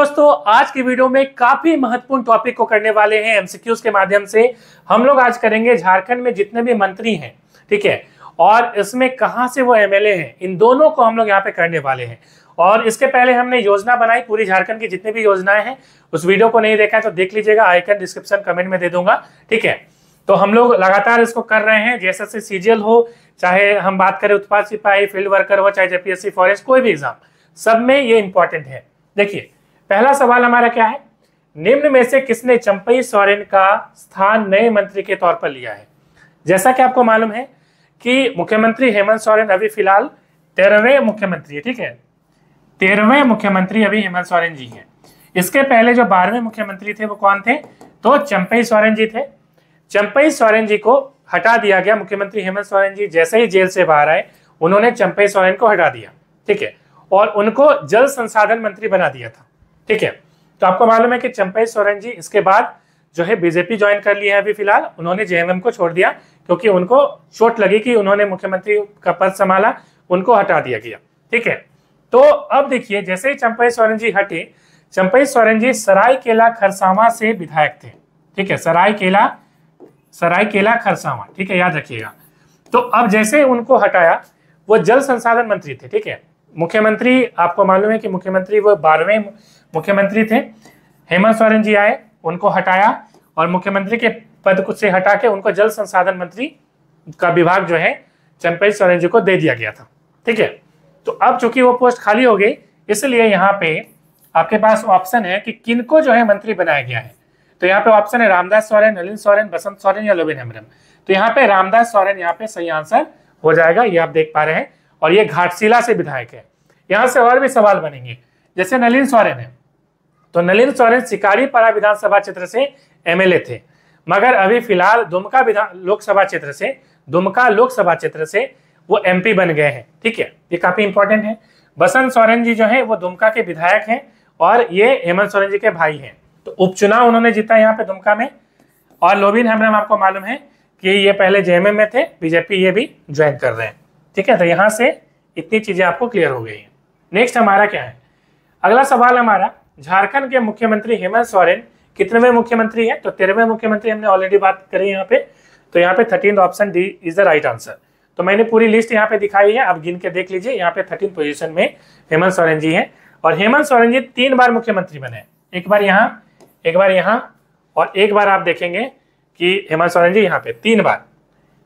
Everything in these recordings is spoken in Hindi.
दोस्तों, आज की वीडियो में काफी महत्वपूर्ण टॉपिक को करने वाले हैं एमसीक्यूज के माध्यम से। हम लोग आज करेंगे झारखंड में जितने भी मंत्री हैं, ठीक है, और इसमें कहां से वो एमएलए हैं, इन दोनों को हम लोग यहाँ पे करने वाले हैं। और इसके पहले हमने योजना बनाई पूरी झारखंड की जितनी भी योजनाएं हैं, उस वीडियो को नहीं देखा है तो देख लीजिएगा, आइकन डिस्क्रिप्शन कमेंट में दे दूंगा, ठीक है। तो हम लोग लगातार इसको कर रहे हैं, जैसे सीजीएल हो, चाहे हम बात करें उत्पाद सिपाही, फील्ड वर्कर हो, चाहे जेपीएससी फॉरेस्ट, कोई भी एग्जाम, सब में ये इंपॉर्टेंट है। देखिए, पहला सवाल हमारा क्या है, निम्न में से किसने चंपई सोरेन का स्थान नए मंत्री के तौर पर लिया है। जैसा कि आपको मालूम है कि मुख्यमंत्री हेमंत सोरेन अभी फिलहाल 13वें मुख्यमंत्री है, ठीक है, 13वें मुख्यमंत्री अभी हेमंत सोरेन जी हैं। इसके पहले जो 12वें मुख्यमंत्री थे वो कौन थे, तो चंपई सोरेन जी थे। चंपई सोरेन जी को हटा दिया गया। मुख्यमंत्री हेमंत सोरेन जी जैसे ही जेल से बाहर आए, उन्होंने चंपई सोरेन को हटा दिया, ठीक है, और उनको जल संसाधन मंत्री बना दिया था, ठीक है। तो आपको मालूम है कि चंपई सोरेन जी इसके बाद जो है बीजेपी ज्वाइन कर लिया है अभी फिलहाल। उन्होंने जेएमएम को छोड़ दिया क्योंकि उनको चोट लगी कि उन्होंने मुख्यमंत्री का पद संभाला, उनको हटा दिया गया, ठीक है। तो अब देखिए, जैसे ही चंपई सोरेन जी हटे, चंपई सोरेन जी सरायकेला खरसावां से विधायक थे, ठीक है, सरायकेला खरसावां, ठीक है, याद रखिएगा। तो अब जैसे उनको हटाया, वो जल संसाधन मंत्री थे, ठीक है। मुख्यमंत्री, आपको मालूम है कि मुख्यमंत्री वो 12वें मुख्यमंत्री थे। हेमंत सोरेन जी आए, उनको हटाया और मुख्यमंत्री के पद से हटा के उनको जल संसाधन मंत्री का विभाग जो है चंपई सोरेन जी को दे दिया गया था, ठीक है। तो अब चूंकि वो पोस्ट खाली हो गई, इसलिए यहाँ पे आपके पास ऑप्शन है कि किनको जो है मंत्री बनाया गया है। तो यहाँ पे ऑप्शन है रामदास सोरेन, नलिन सोरेन, बसंत सोरेन या लोबिन हेम्ब्रम। तो यहाँ पे रामदास सोरेन यहाँ पे सही आंसर हो जाएगा, ये आप देख पा रहे हैं। और ये घाटशिला से विधायक है। यहाँ से और भी सवाल बनेंगे, जैसे नलिन सोरेन है, तो नलिन सोरेन शिकारीपाड़ा विधानसभा क्षेत्र से एमएलए थे, मगर अभी फिलहाल दुमका लोकसभा क्षेत्र से वो एमपी बन गए हैं, ठीक है, ये काफी इंपॉर्टेंट है। बसंत सोरेन जी जो है वो दुमका के विधायक हैं और ये हेमंत सोरेन जी के भाई हैं। तो उपचुनाव उन्होंने जीता यहाँ पे दुमका में। और लोबिन हेम्ब्रम आपको मालूम है कि ये पहले जेएमएम में थे, बीजेपी ये भी ज्वाइन कर रहे हैं, ठीक है। तो यहाँ से इतनी चीजें आपको क्लियर हो गई हैं। नेक्स्ट हमारा क्या है, अगला सवाल हमारा, झारखंड के मुख्यमंत्री हेमंत सोरेन कितनेवें मुख्यमंत्री है। तो 13वें मुख्यमंत्री हमने ऑलरेडी बात करी यहाँ पे। तो यहाँ पे 13th option D is the right answer. तो मैंने पूरी लिस्ट यहाँ पे दिखाई है, आप गिन के देख लीजिए। यहाँ पे 13th पोजीशन में हेमंत सोरेन जी हैं। और हेमंत सोरेन जी 3 बार मुख्यमंत्री बने, एक बार यहाँ, एक बार यहाँ, और एक बार आप देखेंगे कि हेमंत सोरेन जी यहाँ पे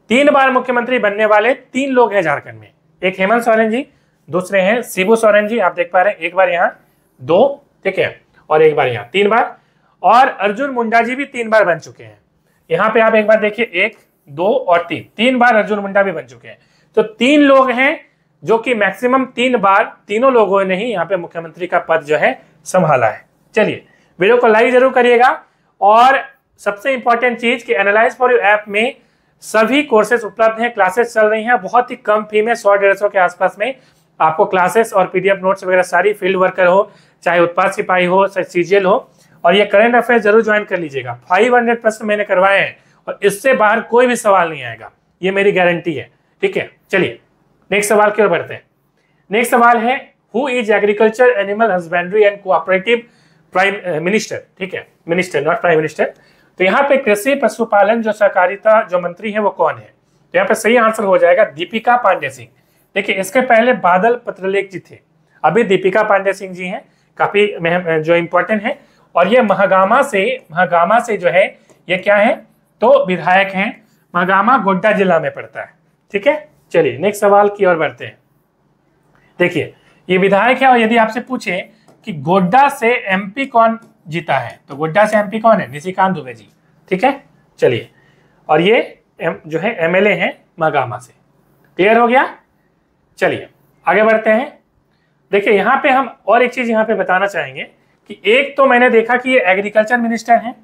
3 बार मुख्यमंत्री बनने वाले 3 लोग हैं झारखंड में। एक हेमंत सोरेन जी, दूसरे हैं शिबू सोरेन जी, आप देख पा रहे हैं, एक बार यहाँ 2, ठीक है, और एक बार यहाँ 3 बार। और अर्जुन मुंडा जी भी 3 बार बन चुके हैं। यहाँ पे आप एक बार देखिए, 1, 2 और 3 बार अर्जुन मुंडा भी बन चुके हैं। तो 3 लोग हैं जो कि मैक्सिमम 3 बार, तीनों लोगों ने ही यहाँ पे मुख्यमंत्री का पद जो है संभाला है। चलिए, वीडियो को लाइक जरूर करिएगा। और सबसे इंपॉर्टेंट चीज कि एनालाइज फॉर यू ऐप में सभी कोर्सेज उपलब्ध हैं, क्लासेस चल रही हैं बहुत ही कम फी में, 100-150 के आसपास में आपको क्लासेस और पीडीएफ नोट्स वगैरह सारी, फील्ड वर्कर हो, चाहे उत्पाद सिपाही हो, चाहे सीजीएल हो। और ये करंट अफेयर्स जरूर ज्वाइन कर लीजिएगा। 500 प्रश्न मैंने करवाए हैं और इससे बाहर कोई भी सवाल नहीं आएगा, ये मेरी गारंटी है, ठीक है। चलिए नेक्स्ट सवाल की ओर बढ़ते हैं। नेक्स्ट सवाल है, who is agriculture, animal husbandry and cooperative prime minister, ठीक है, मिनिस्टर नॉट प्राइम मिनिस्टर। तो यहाँ पे कृषि पशुपालन जो सहकारिता जो मंत्री है वो कौन है। तो यहाँ पे सही आंसर हो जाएगा दीपिका पांडे सिंह। देखिए, इसके पहले बादल पत्रलेख जी थे, अभी दीपिका पांडे सिंह जी हैं, काफी जो इंपॉर्टेंट है। और ये महागामा से जो है ये क्या है, तो विधायक हैं। महागामा गोड्डा जिला में पड़ता है, ठीक है। चलिए नेक्स्ट सवाल की ओर बढ़ते हैं। देखिए, ये विधायक है और यदि आपसे पूछे कि गोड्डा से एमपी कौन जीता है, तो गोड्डा से एमपी कौन है, निशिकांत दुबे जी, ठीक है। चलिए, और ये जो है एमएलए हैं महागामा से। क्लियर हो गया। चलिए आगे बढ़ते हैं। देखिए, यहाँ पे हम और एक चीज यहाँ पे बताना चाहेंगे कि एक तो मैंने देखा कि ये एग्रीकल्चर मिनिस्टर हैं,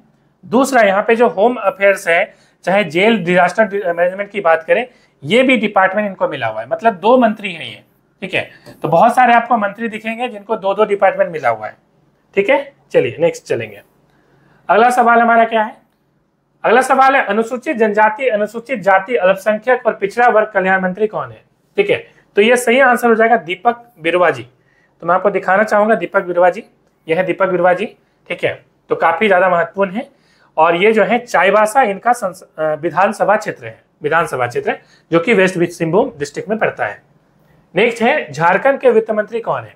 दूसरा यहाँ पे जो होम अफेयर्स है, चाहे जेल डिजास्टर मैनेजमेंट की बात करें, ये भी डिपार्टमेंट इनको मिला हुआ है, मतलब 2 मंत्री हैं ये, ठीक है। तो बहुत सारे आपको मंत्री दिखेंगे जिनको 2-2 डिपार्टमेंट मिला हुआ है, ठीक है। चलिए नेक्स्ट चलेंगे। अगला सवाल हमारा क्या है, अगला सवाल है, अनुसूचित जनजाति, अनुसूचित जाति, अल्पसंख्यक और पिछड़ा वर्ग कल्याण मंत्री कौन है, ठीक है। तो ये सही आंसर हो जाएगा दीपक बिरुवा जी। तो मैं आपको दिखाना चाहूंगा दीपक बिरुवा जी, यह है दीपक बिरुवा जी, ठीक है, तो काफी ज्यादा महत्वपूर्ण है। और ये जो है चाईबासा इनका विधानसभा क्षेत्र है, विधानसभा क्षेत्र जो कि वेस्ट सिंहभूम डिस्ट्रिक्ट में पड़ता है। नेक्स्ट है झारखंड के वित्त मंत्री कौन है?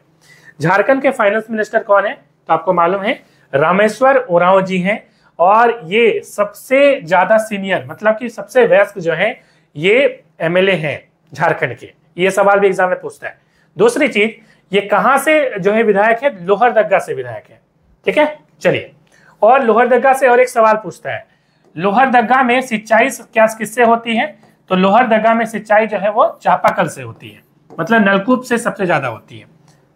झारखंड के फाइनेंस मिनिस्टर कौन है? तो आपको मालूम है रामेश्वर उरांव जी हैं, और ये सबसे ज्यादा सीनियर मतलब कि सबसे वयस्क जो है ये एमएलए हैं झारखंड के। ये सवाल भी एग्जाम में पूछता है। दूसरी चीज, ये कहां से जो है विधायक है? लोहरदगा से विधायक है, ठीक है। चलिए, और लोहरदगा से और एक सवाल पूछता है, लोहरदगा में सिंचाई क्या किससे होती है? तो लोहरदगा में सिंचाई जो है वो चापाकल से होती है, मतलब नलकूप से सबसे ज्यादा होती है।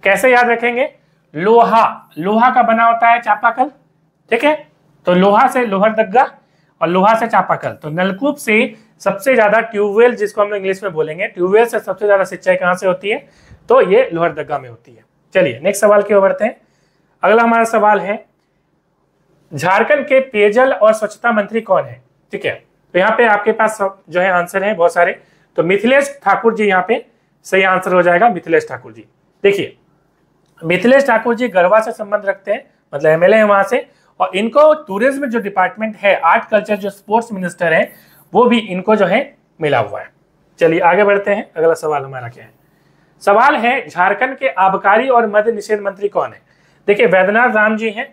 कैसे याद रखेंगे? लोहा का बना होता है चापाकल, ठीक है, तो लोहा से लोहरदगा और लोहा से चापाकल। तो नलकूप से सबसे ज्यादा ट्यूबवेल, जिसको हम लोग इंग्लिश में बोलेंगे, ट्यूबवेल से सबसे ज्यादा सिंचाई कहां से होती है? तो ये लोहरदगा में होती है। चलिए नेक्स्ट सवाल की ओर बढ़ते हैं। अगला हमारा सवाल है, झारखंड के पेयजल और स्वच्छता मंत्री कौन है? ठीक है, तो यहाँ पे आपके पास जो है आंसर है बहुत सारे। तो मिथिलेश ठाकुर जी यहाँ पे सही आंसर हो जाएगा, मिथिलेश ठाकुर जी। देखिए, मिथिलेश ठाकुर जी गढ़वा से संबंध रखते हैं, मतलब एमएलए है वहां से, और इनको टूरिज्म जो डिपार्टमेंट है, आर्ट कल्चर जो स्पोर्ट्स मिनिस्टर है, वो भी इनको जो है मिला हुआ है। चलिए आगे बढ़ते हैं। अगला सवाल हमारा क्या है? सवाल है, झारखंड के आबकारी और मद्य निषेध मंत्री कौन है? देखिए वैद्यनाथ राम जी हैं,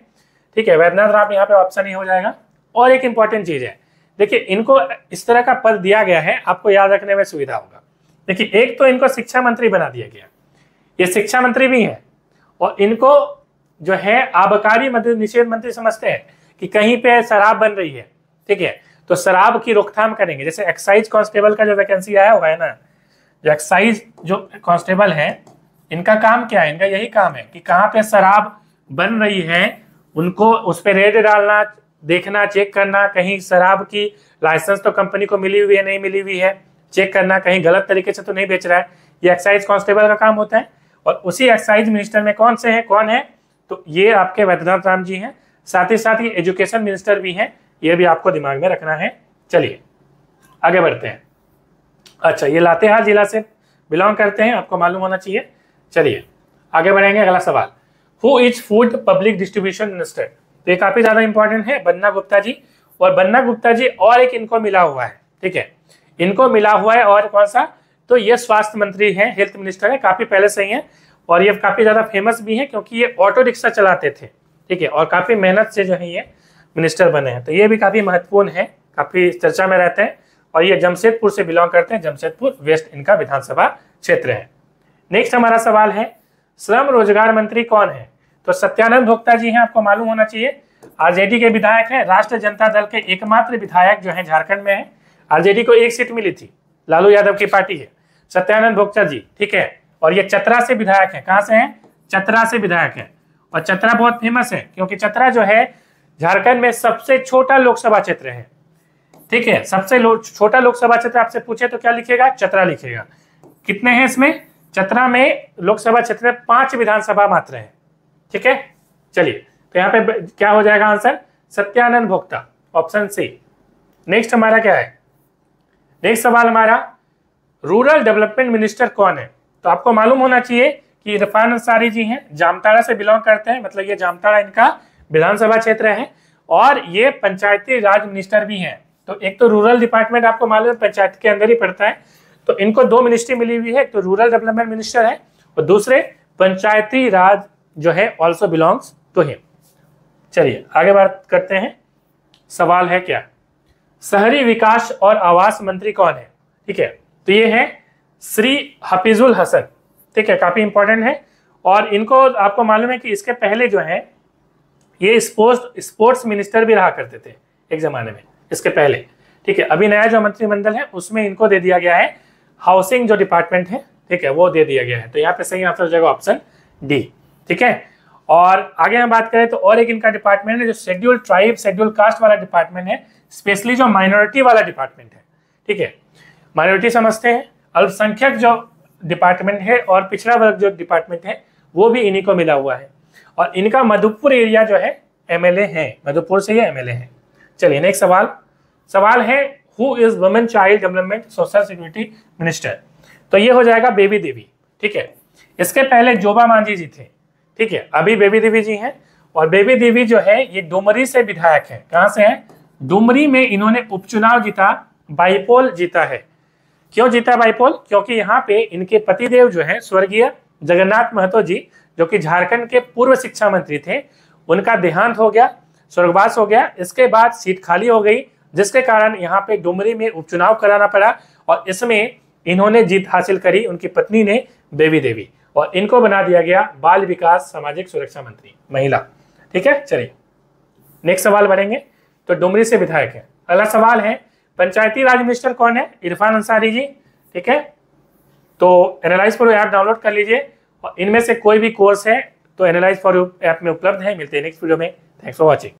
ठीक है, वैद्यनाथ राम यहाँ पे ऑप्शन ही हो जाएगा। और एक इंपॉर्टेंट चीज है, देखिए इनको इस तरह का पद दिया गया है, आपको याद रखने में सुविधा होगा। देखिए, एक तो इनको शिक्षा मंत्री बना दिया गया, ये शिक्षा मंत्री भी है, और इनको जो है आबकारी मद्य निषेध मंत्री समझते हैं कि कहीं पे शराब बन रही है, ठीक है, तो शराब की रोकथाम करेंगे। जैसे एक्साइज कांस्टेबल का जो वैकेंसी आया हुआ है ना, जो एक्साइज जो कांस्टेबल है, इनका काम क्या है? इनका यही काम है कि कहाँ पे शराब बन रही है उनको उस पर रेड डालना, देखना, चेक करना, कहीं शराब की लाइसेंस तो कंपनी को मिली हुई है नहीं मिली हुई है, चेक करना, कहीं गलत तरीके से तो नहीं बेच रहा है। ये एक्साइज कांस्टेबल का काम होता है। और उसी एक्साइज मिनिस्टर में कौन है? तो ये आपके वैद्यनाथ राम जी हैं। साथ ही साथ ये एजुकेशन मिनिस्टर भी हैं, ये भी आपको दिमाग में रखना है। चलिए आगे बढ़ते हैं। अच्छा, ये लातेहार जिला से बिलोंग करते हैं, आपको मालूम होना चाहिए। चलिए आगे बढ़ेंगे। अगला सवाल, who is food public distribution minister? तो ये काफी ज्यादा इंपॉर्टेंट है, बन्ना गुप्ता जी। और बन्ना गुप्ता जी और एक इनको मिला हुआ है, ठीक है, इनको मिला हुआ है। और कौन सा? तो ये स्वास्थ्य मंत्री हैं, हेल्थ मिनिस्टर है, काफी पहले से ही है। और ये काफी ज्यादा फेमस भी है क्योंकि ये ऑटो रिक्शा चलाते थे, ठीक है, और काफी मेहनत से जो है ये मिनिस्टर बने हैं। तो ये भी काफी महत्वपूर्ण है, काफी चर्चा में रहते हैं। और ये जमशेदपुर से बिलोंग करते हैं, जमशेदपुर वेस्ट इनका विधानसभा क्षेत्र है। नेक्स्ट हमारा सवाल है, श्रम रोजगार मंत्री कौन है? तो सत्यानंद भोक्ता जी हैं, आपको मालूम होना चाहिए। आरजेडी के विधायक हैं, राष्ट्रीय जनता दल के एकमात्र विधायक जो है झारखंड में है। आरजेडी को एक सीट मिली थी, लालू यादव की पार्टी है, सत्यानंद भोक्ता जी, ठीक है। और ये चतरा से विधायक है। कहां से हैं? चतरा से विधायक है। और चतरा बहुत फेमस है क्योंकि चतरा जो है झारखंड में सबसे छोटा लोकसभा क्षेत्र है, ठीक है, सबसे छोटा लोकसभा क्षेत्र आपसे पूछे तो क्या लिखेगा? चतरा लिखेगा। कितने हैं इसमें? चतरा में लोकसभा क्षेत्र में 5 विधानसभा मात्र है, ठीक है। चलिए, तो यहाँ पे क्या हो जाएगा answer? Satyanand Bhokta, option C. Next हमारा क्या है? नेक्स्ट सवाल हमारा, रूरल डेवलपमेंट मिनिस्टर कौन है? तो आपको मालूम होना चाहिए कि इरफान अंसारी जी हैं, जामताड़ा से बिलोंग करते हैं, मतलब ये जामताड़ा इनका विधानसभा क्षेत्र है। और ये पंचायती राज मिनिस्टर भी हैं। तो एक तो रूरल डिपार्टमेंट आपको मालूम है पंचायत के अंदर ही पड़ता है, तो इनको 2 मिनिस्ट्री मिली हुई है, एक तो रूरल डेवलपमेंट मिनिस्टर है और दूसरे पंचायती राज जो है ऑल्सो बिलोंग्स टू हिम। चलिए आगे बात करते हैं। सवाल है क्या? शहरी विकास और आवास मंत्री कौन है? ठीक है, तो ये है श्री हफीजुल हसन, ठीक है, काफी इंपॉर्टेंट है। और इनको आपको मालूम है कि इसके पहले जो है ये स्पोर्ट्स मिनिस्टर भी रहा करते थे एक जमाने में, इसके पहले, ठीक है। अभी नया जो मंत्रिमंडल है उसमें इनको दे दिया गया है हाउसिंग जो डिपार्टमेंट है, ठीक है, वो दे दिया गया है। तो यहाँ पे सही आंसर हो जाएगा ऑप्शन डी, ठीक है। और आगे हम बात करें तो और एक इनका डिपार्टमेंट है जो शेड्यूल ट्राइब शेड्यूल कास्ट वाला डिपार्टमेंट है, स्पेशली जो माइनॉरिटी वाला डिपार्टमेंट है, ठीक है। माइनॉरिटी समझते हैं, अल्पसंख्यक जो डिपार्टमेंट है और पिछड़ा वर्ग जो डिपार्टमेंट है वो भी इन्हीं को मिला हुआ है। और इनका मधुपुर एरिया जो है एमएलए है, मधुपुर से ये एमएलए है। चलिए नेक्स्ट सवाल है who is women child development social security minister? तो ये हो जाएगा बेबी देवी, ठीक है। इसके पहले जोबा मांझी जी थे, ठीक है, अभी बेबी देवी जी हैं, और बेबी देवी जो है ये डुमरी से विधायक है। कहां से है? डुमरी में इन्होंने उपचुनाव जीता, बाईपोल जीता है। क्यों जीता बाईपोल? क्योंकि यहाँ पे इनके पतिदेव जो है स्वर्गीय जगन्नाथ महतो जी, जो कि झारखंड के पूर्व शिक्षा मंत्री थे, उनका देहांत हो गया, स्वर्गवास हो गया। इसके बाद सीट खाली हो गई, जिसके कारण यहाँ पे डुमरी में उपचुनाव कराना पड़ा, और इसमें इन्होंने जीत हासिल करी, उनकी पत्नी ने, बेबी देवी, और इनको बना दिया गया बाल विकास सामाजिक सुरक्षा मंत्री, महिला। ठीक है, चलिए नेक्स्ट सवाल बढ़ेंगे। तो डुमरी से विधायक है। अगला सवाल है, पंचायती राज मिनिस्टर कौन है? इरफान अंसारी जी। ठीक है, तो एनालाइज फॉर ऐप डाउनलोड कर लीजिए, और इनमें से कोई भी कोर्स है तो एनालाइज फॉर ऐप में उपलब्ध है। मिलते हैं नेक्स्ट वीडियो में। Thanks for watching.